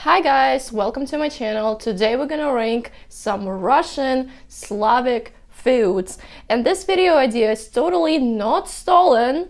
Hi guys, welcome to my channel. Today we're gonna rank some Russian Slavic foods, and this video idea is totally not stolen,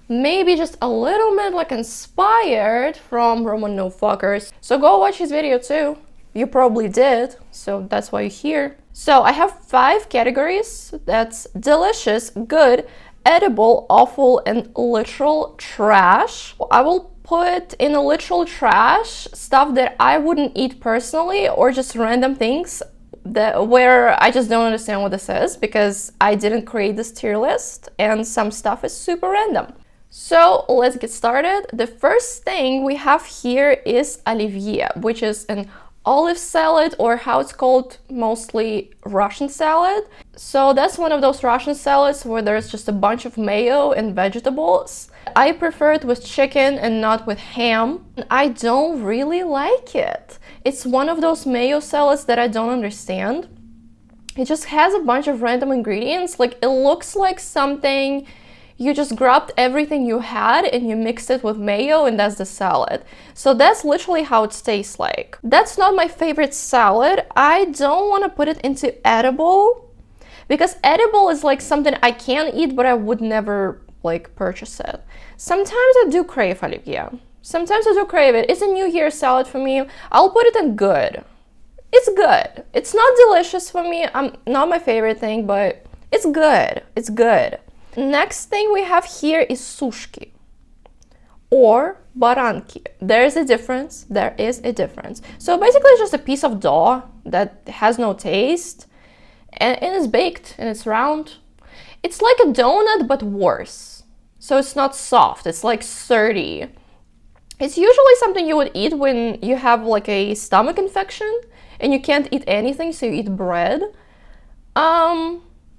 maybe just a little bit like inspired from Roman no fuckers. So go watch his video too. You probably did, so that's why you're here. So I have 5 categories. That's delicious, good, edible, awful, and literal trash. I will put in a literal trash stuff that I wouldn't eat personally, or just random things where I just don't understand what this is because I didn't create this tier list and some stuff is super random. So let's get started. The first thing we have here is olivier, which is an olive salad, or how it's called mostly Russian salad. So that's one of those Russian salads where there's just a bunch of mayo and vegetables. I prefer it with chicken and not with ham. I don't really like it. It's one of those mayo salads that I don't understand. It just has a bunch of random ingredients. Like, it looks like something you just grabbed everything you had and you mixed it with mayo, and that's the salad. So that's literally how it tastes like. That's not my favorite salad. I don't want to put it into edible, because edible is like something I can eat, but I would never like purchase it. Sometimes I do crave olivier. Sometimes I do crave it. It's a New Year salad for me. I'll put it in good. It's good. It's not delicious for me. Not my favorite thing, but it's good. It's good. Next thing we have here is sushki or baranki. There is a difference. There is a difference. So basically it's just a piece of dough that has no taste, and it's baked and it's round. It's like a donut but worse. So it's not soft, it's like sturdy. It's usually something you would eat when you have like a stomach infection and you can't eat anything, so you eat bread.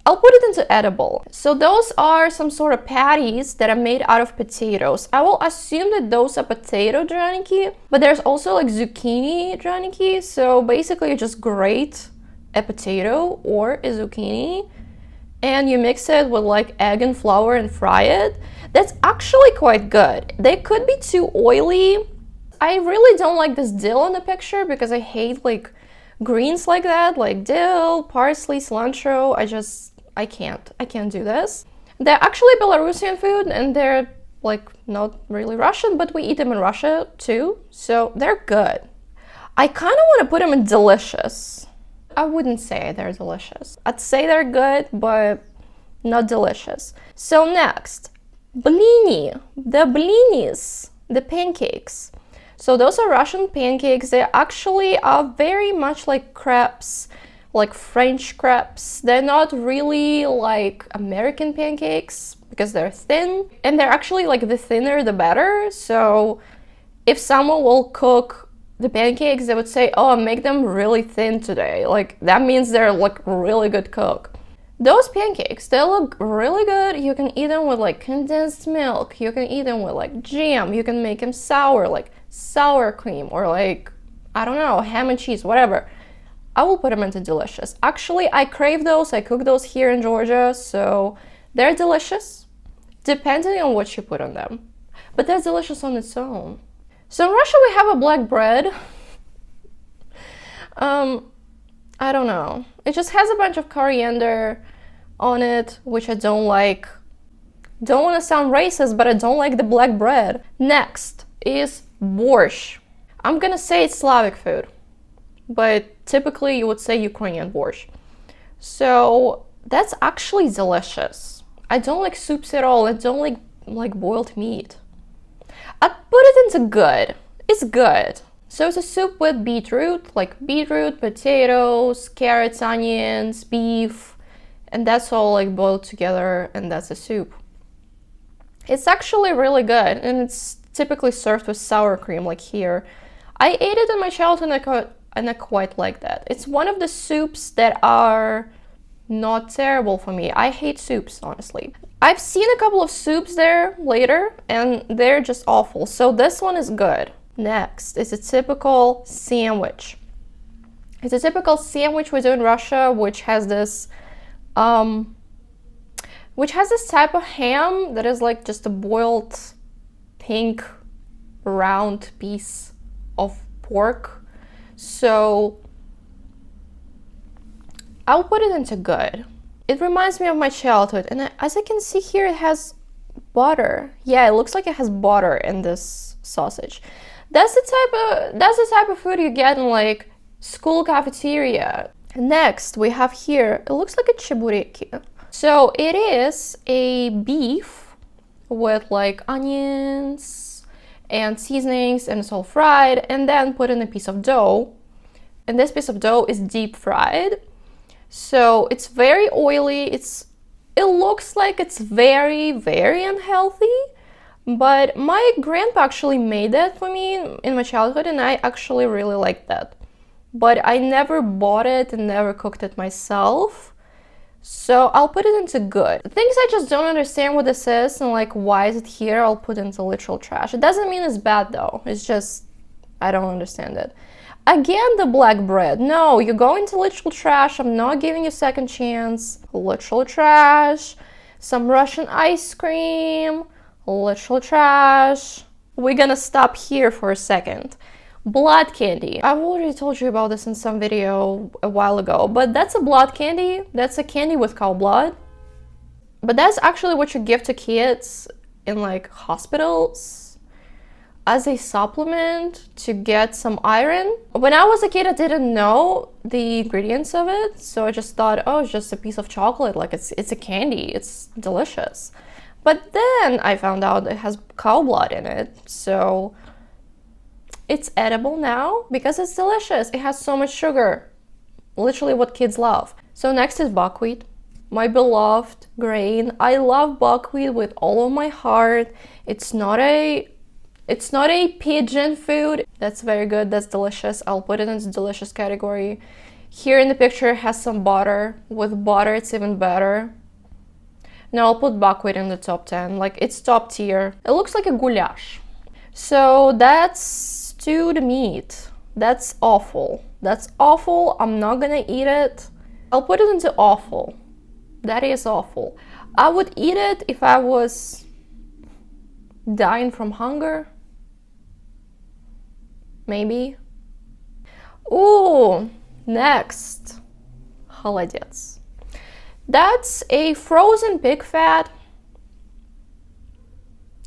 I'll put it into edible. So those are some sort of patties that are made out of potatoes. I will assume that those are potato draniki, but there's also like zucchini draniki. So basically you just grate a potato or a zucchini and you mix it with like egg and flour and fry it. That's actually quite good. They could be too oily. I really don't like this dill in the picture because I hate like greens like that, like dill, parsley, cilantro. I can't do this. They're actually Belarusian food and they're like not really Russian, but we eat them in Russia too, so they're good. I kind of want to put them in delicious. I wouldn't say they're delicious. I'd say they're good, but not delicious. So next, blini, the blinis, the pancakes. So those are Russian pancakes. They actually are very much like crepes, like French crepes. They're not really like American pancakes because they're thin, and they're actually like the thinner the better. So if someone will cook the pancakes, they would say, oh, make them really thin today. Like that means they're like really good cook. Those pancakes, they look really good. You can eat them with like condensed milk. You can eat them with like jam. You can make them sour, like sour cream, or like, I don't know, ham and cheese, whatever. I will put them into delicious. Actually, I crave those. I cook those here in Georgia, so they're delicious, depending on what you put on them. But they're delicious on its own. So in Russia, we have a black bread. I don't know. It just has a bunch of coriander on it, which I don't like. Don't want to sound racist, but I don't like the black bread. Next is borscht. I'm gonna say it's Slavic food, but typically you would say Ukrainian borscht. So that's actually delicious. I don't like soups at all. I don't like boiled meat. I'd put it into good. It's good. So it's a soup with beetroot, like beetroot, potatoes, carrots, onions, beef, and that's all like boiled together, and that's a soup. It's actually really good, and it's typically served with sour cream like here. I ate it in my childhood and I quite like that. It's one of the soups that are not terrible for me. I hate soups, honestly. I've seen a couple of soups there later and they're just awful. So this one is good. Next is a typical sandwich. It's a typical sandwich we do in Russia, which has this type of ham that is like just a boiled pink round piece of pork. So I'll put it into good. It reminds me of my childhood, and as I can see here, it has butter. Yeah, it looks like it has butter in this sausage. That's the type of food you get in like school cafeteria. Next, we have here, it looks like a чебуреки. So it is a beef with like onions and seasonings, and it's all fried and then put in a piece of dough. And this piece of dough is deep fried. So it's very oily. It looks like it's very, very unhealthy. But my grandpa actually made that for me in my childhood, and I actually really liked that. But I never bought it and never cooked it myself. So I'll put it into good. Things I just don't understand what this is and like why is it here, I'll put into literal trash. It doesn't mean it's bad though. It's just, I don't understand it. Again, the black bread. No, you go into literal trash. I'm not giving you a second chance. Literal trash. Some Russian ice cream. Literal trash. We're gonna stop here for a second. Blood candy. I've already told you about this in some video a while ago, but that's a blood candy. That's a candy with cow blood. But that's actually what you give to kids in like hospitals as a supplement to get some iron. When I was a kid, I didn't know the ingredients of it, so I just thought, oh, it's just a piece of chocolate, like it's a candy, it's delicious. But then I found out it has cow blood in it, so it's edible now because it's delicious. It has so much sugar, literally what kids love. So next is buckwheat, my beloved grain. I love buckwheat with all of my heart. It's not a pigeon food. That's very good. That's delicious. I'll put it into delicious category. Here in the picture it has some butter. With butter, it's even better. Now I'll put buckwheat in the top 10. Like, it's top tier. It looks like a goulash. So that's stewed meat. That's awful. That's awful. I'm not gonna eat it. I'll put it into awful. That is awful. I would eat it if I was dying from hunger. Maybe. Ooh, next. Холодец. That's a frozen pig fat,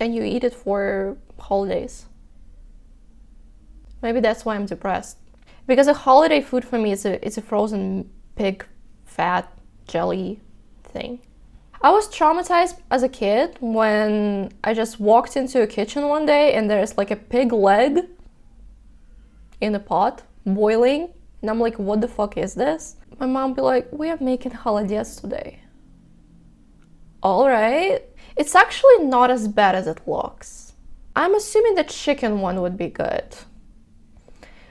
and you eat it for holidays. Maybe that's why I'm depressed. Because a holiday food for me is a frozen pig fat jelly thing. I was traumatized as a kid when I just walked into a kitchen one day and there's like a pig leg in a pot boiling, and I'm like, what the fuck is this? My mom be like, we are making холодец today. All right. It's actually not as bad as it looks. I'm assuming the chicken one would be good.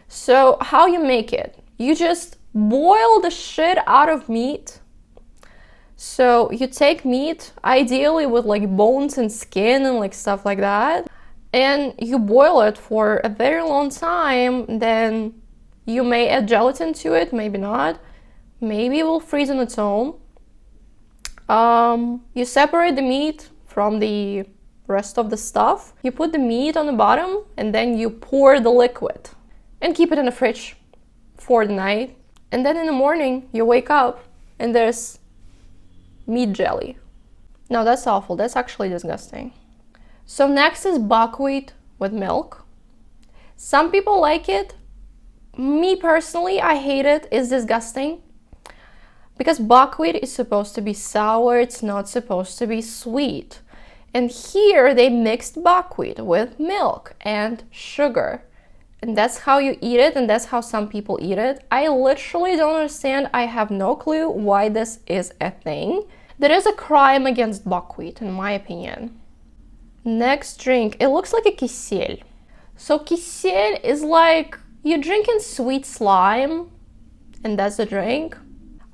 So how you make it? You just boil the shit out of meat. So you take meat, ideally with like bones and skin and like stuff like that, and you boil it for a very long time. Then you may add gelatin to it, maybe not. Maybe it will freeze on its own. You separate the meat from the rest of the stuff. You put the meat on the bottom and then you pour the liquid and keep it in the fridge for the night. And then in the morning you wake up and there's meat jelly. No, that's awful. That's actually disgusting. So next is buckwheat with milk. Some people like it. Me personally, I hate it. It's disgusting. Because buckwheat is supposed to be sour, it's not supposed to be sweet. And here they mixed buckwheat with milk and sugar. And that's how you eat it, and that's how some people eat it. I literally don't understand. I have no clue why this is a thing. There is a crime against buckwheat, in my opinion. Next drink, it looks like a кисель. So кисель is like you're drinking sweet slime, and that's the drink.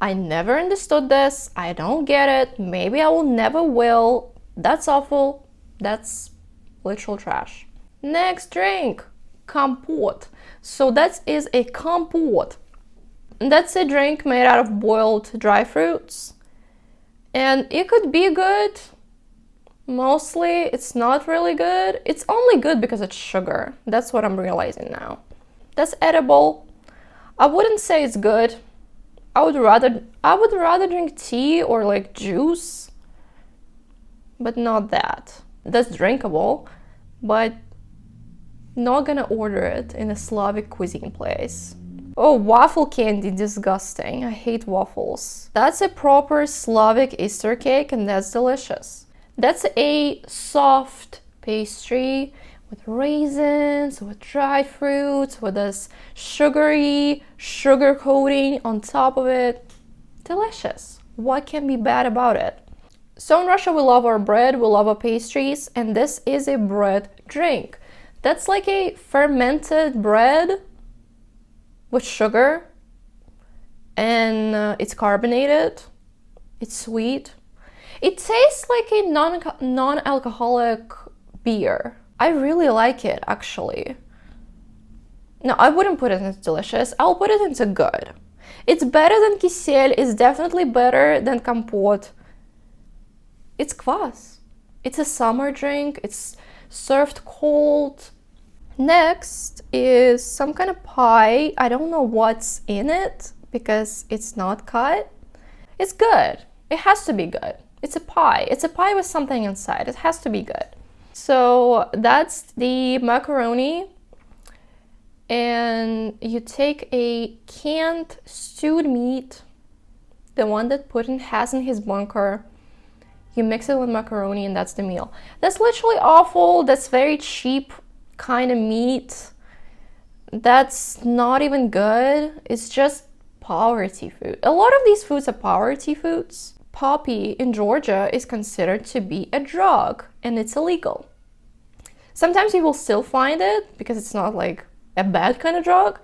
I never understood this. I don't get it. Maybe I will never will. That's awful. That's literal trash. Next drink, компот. So that is a компот. That's a drink made out of boiled dry fruits. And it could be good. Mostly it's not really good. It's only good because it's sugar. That's what I'm realizing now. That's edible. I wouldn't say it's good. I would rather drink tea or like juice, but not that. That's drinkable, but not gonna order it in a Slavic cuisine place. Oh, waffle candy, disgusting. I hate waffles. That's a proper Slavic Easter cake, and that's delicious. That's a soft pastry with raisins, with dried fruits, with this sugary sugar coating on top of it. Delicious. What can be bad about it? So in Russia, we love our bread, we love our pastries, and this is a bread drink. That's like a fermented bread with sugar, and it's carbonated, it's sweet. It tastes like a non-alcoholic beer. I really like it, actually. No, I wouldn't put it into delicious. I'll put it into good. It's better than kisel. It's definitely better than kompot. It's kvass. It's a summer drink. It's served cold. Next is some kind of pie. I don't know what's in it because it's not cut. It's good. It has to be good. It's a pie. It's a pie with something inside. It has to be good. So that's the macaroni, and you take a canned stewed meat, the one that Putin has in his bunker, you mix it with macaroni, and that's the meal. That's literally awful. That's very cheap kind of meat. That's not even good. It's just poverty food. A lot of these foods are poverty foods. Poppy in Georgia is considered to be a drug, and it's illegal. Sometimes you will still find it because it's not like a bad kind of drug,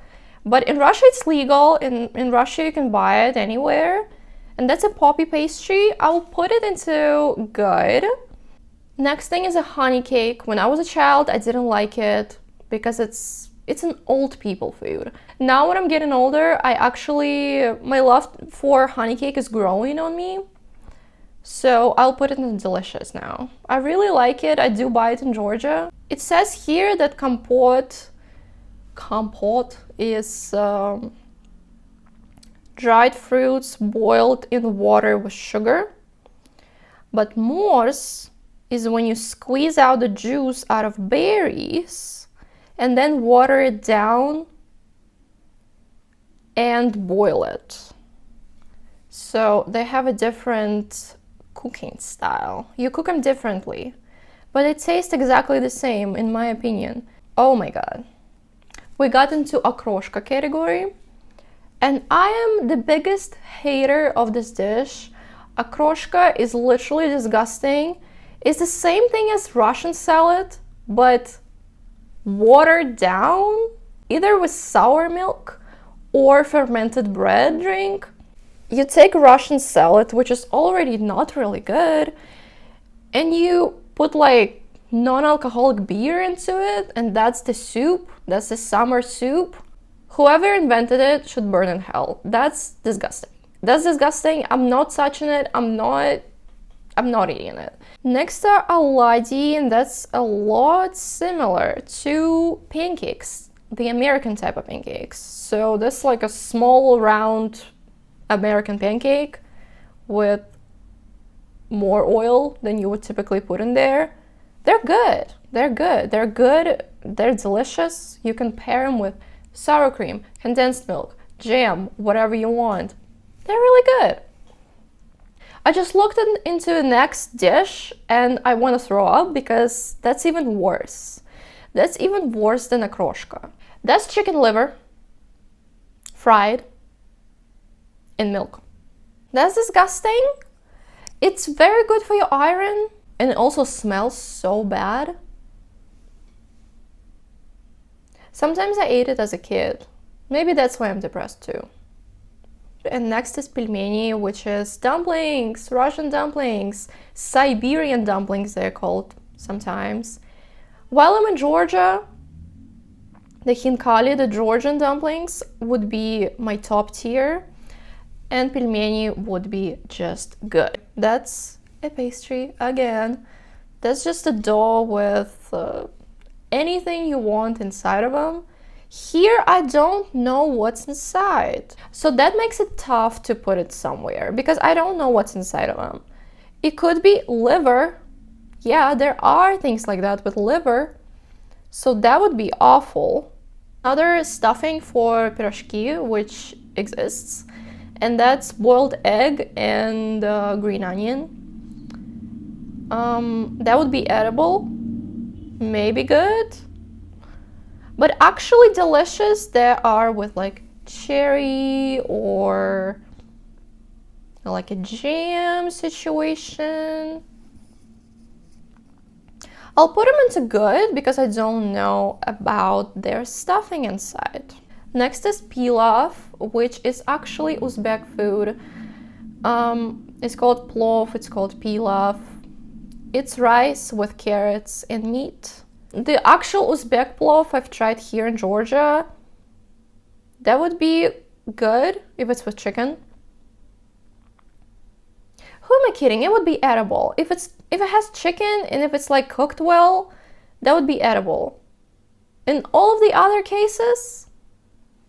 but in Russia it's legal. In Russia you can buy it anywhere, and that's a poppy pastry. I'll put it into good. Next thing is a honey cake. When I was a child, I didn't like it because it's an old people food. Now when I'm getting older, my love for honey cake is growing on me. So I'll put it in delicious now. I really like it. I do buy it in Georgia. It says here that kompot is dried fruits boiled in water with sugar. But mors is when you squeeze out the juice out of berries and then water it down and boil it. So they have a different cooking style. You cook them differently, but it tastes exactly the same in my opinion. Oh my god. We got into okroshka category, and I am the biggest hater of this dish. Okroshka is literally disgusting. It's the same thing as Russian salad, but watered down, either with sour milk or fermented bread drink. You take Russian salad, which is already not really good, and you put like non-alcoholic beer into it, and that's the soup. That's the summer soup. Whoever invented it should burn in hell. That's disgusting. That's disgusting. I'm not touching it. I'm not eating it. Next are oladyi, and that's a lot similar to pancakes, the American type of pancakes. So this is like a small round American pancake with more oil than you would typically put in there. They're good. They're delicious. You can pair them with sour cream, condensed milk, jam, whatever you want. They're really good. I just looked into the next dish and I want to throw up because that's even worse. That's even worse than okroshka. That's chicken liver, fried in milk. That's disgusting. It's very good for your iron, and it also smells so bad. Sometimes I ate it as a kid. Maybe that's why I'm depressed too. And next is pelmeni, which is dumplings, Russian dumplings, Siberian dumplings they're called sometimes. While I'm in Georgia, the khinkali, the Georgian dumplings, would be my top tier, and pelmeni would be just good. That's a pastry again. That's just a dough with anything you want inside of them. Here, I don't know what's inside. So that makes it tough to put it somewhere because I don't know what's inside of them. It could be liver. Yeah, there are things like that with liver. So that would be awful. Another stuffing for pirozhki, which exists, and that's boiled egg and green onion. That would be edible. Maybe good. But actually delicious, there are with like cherry or like a jam situation. I'll put them into good because I don't know about their stuffing inside. Next is pilaf, which is actually Uzbek food. It's called plov, it's called pilaf. It's rice with carrots and meat. The actual Uzbek plov I've tried here in Georgia. That would be good if it's with chicken. Who am I kidding? It would be edible. If it has chicken and if it's like cooked well, that would be edible. In all of the other cases,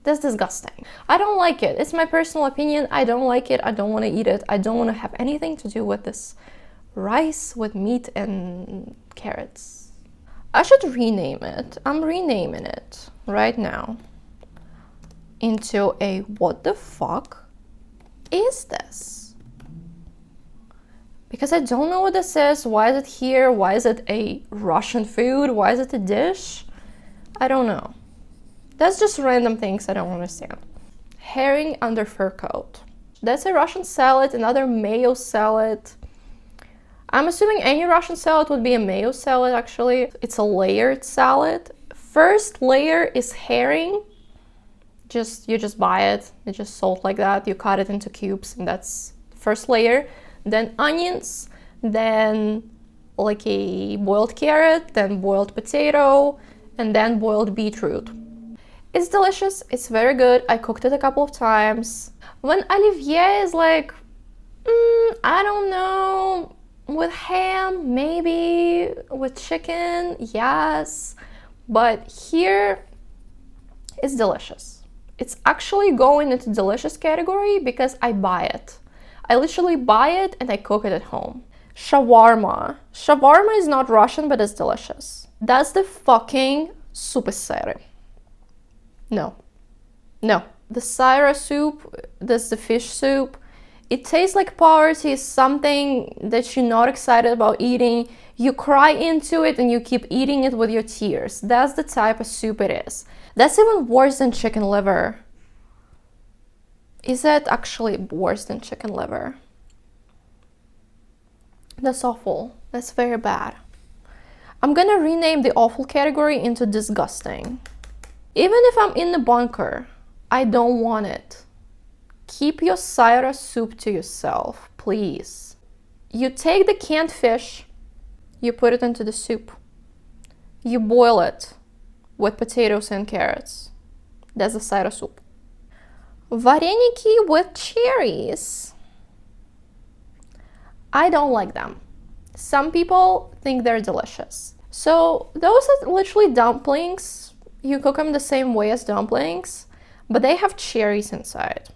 that's disgusting. I don't like it. It's my personal opinion. I don't like it. I don't want to eat it. I don't want to have anything to do with this rice with meat and carrots. I should rename it. I'm renaming it right now into a what the fuck is this? Because I don't know what this is. Why is it here? Why is it a Russian food? Why is it a dish? I don't know. That's just random things I don't understand. Herring under fur coat. That's a Russian salad, another mayo salad. I'm assuming any Russian salad would be a mayo salad, actually. It's a layered salad. First layer is herring. You just buy it. It's just sold like that. You cut it into cubes, and that's first layer. Then onions, then like a boiled carrot, then boiled potato, and then boiled beetroot. It's delicious. It's very good. I cooked it a couple of times. When Olivier is like, I don't know, with ham, maybe, with chicken, yes, but here it's delicious. It's actually going into delicious category because I buy it. I literally buy it and I cook it at home. Shawarma. Shawarma is not Russian, but it's delicious. That's the fucking soup syre. No. The syra soup, that's the fish soup. It tastes like poverty, something that you're not excited about eating. You cry into it and you keep eating it with your tears. That's the type of soup it is. That's even worse than chicken liver. Is that actually worse than chicken liver? That's awful. That's very bad. I'm gonna rename the awful category into disgusting. Even if I'm in the bunker, I don't want it. Keep your syra soup to yourself, please. You take the canned fish, you put it into the soup. You boil it with potatoes and carrots. That's the syra soup. Vareniki with cherries. I don't like them. Some people think they're delicious. So those are literally dumplings. You cook them the same way as dumplings, but they have cherries inside.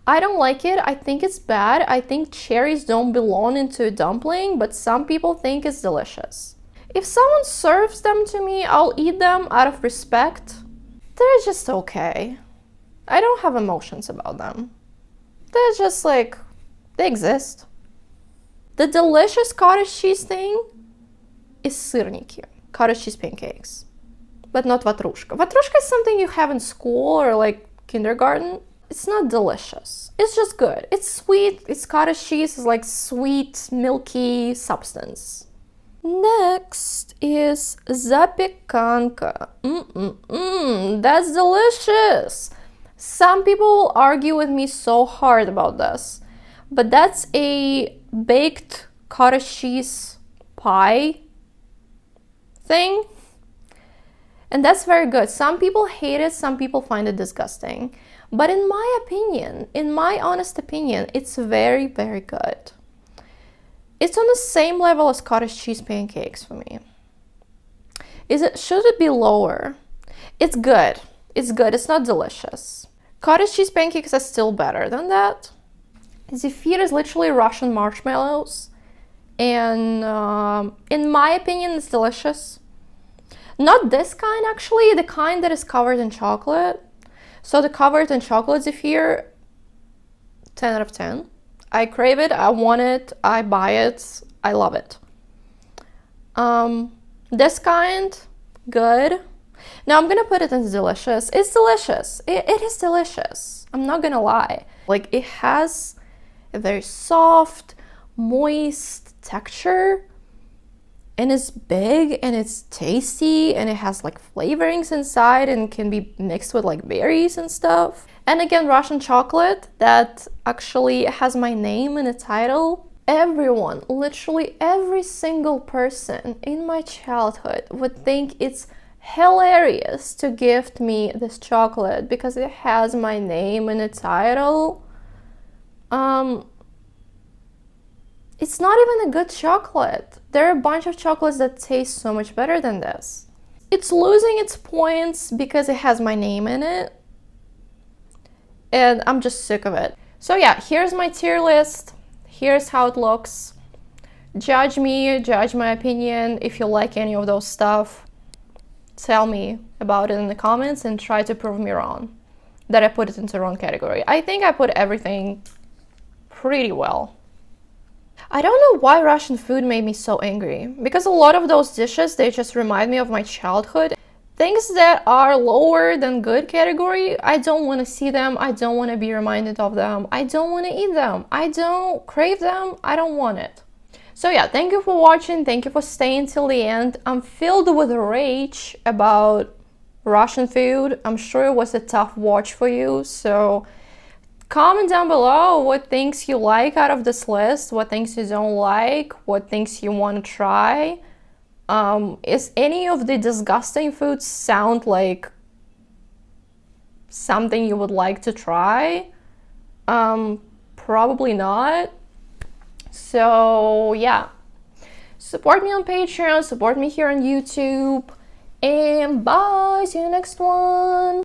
I don't like it. I think it's bad. I think cherries don't belong into a dumpling, but some people think it's delicious. If someone serves them to me, I'll eat them out of respect. They're just okay. I don't have emotions about them. They're just like, they exist. The delicious cottage cheese thing is syrniki, cottage cheese pancakes, but not vatrushka. Vatrushka is something you have in school or like kindergarten. It's not delicious. It's just good. It's sweet. It's cottage cheese. It's like sweet, milky substance. Next is zapekanka. That's delicious. Some people will argue with me so hard about this, but that's a baked cottage cheese pie thing. And that's very good. Some people hate it. Some people find it disgusting. But in my opinion, in my honest opinion, it's very, very good. It's on the same level as cottage cheese pancakes for me. Should it be lower? It's good. It's good. It's not delicious. Cottage cheese pancakes are still better than that. Zefir is literally Russian marshmallows. And in my opinion, it's delicious. Not this kind, actually. The kind that is covered in chocolate. So the covered in chocolate Zefir, 10 out of 10. I crave it. I want it. I buy it. I love it. This kind, good. Now I'm gonna put it in delicious. It's delicious. It is delicious. I'm not gonna lie. Like, it has a very soft, moist texture, and it's big and it's tasty, and it has like flavorings inside and can be mixed with like berries and stuff. And again, Russian chocolate that actually has my name in the title. Everyone, literally every single person in my childhood would think it's hilarious to gift me this chocolate because it has my name in the title. It's not even a good chocolate. There are a bunch of chocolates that taste so much better than this. It's losing its points because it has my name in it, and I'm just sick of it. So yeah, here's my tier list. Here's how it looks. Judge me, judge my opinion. If you like any of those stuff, tell me about it in the comments and try to prove me wrong, that I put it into the wrong category. I think I put everything pretty well. I don't know why Russian food made me so angry, because a lot of those dishes, they just remind me of my childhood. Things that are lower than good category, I don't want to see them. I don't want to be reminded of them. I don't want to eat them. I don't crave them. I don't want it. So yeah, thank you for watching. Thank you for staying till the end. I'm filled with rage about Russian food. I'm sure it was a tough watch for you. So comment down below what things you like out of this list, what things you don't like, what things you want to try. Is any of the disgusting foods sound like something you would like to try? Probably not. So yeah, support me on Patreon, support me here on YouTube, and bye, see you next one.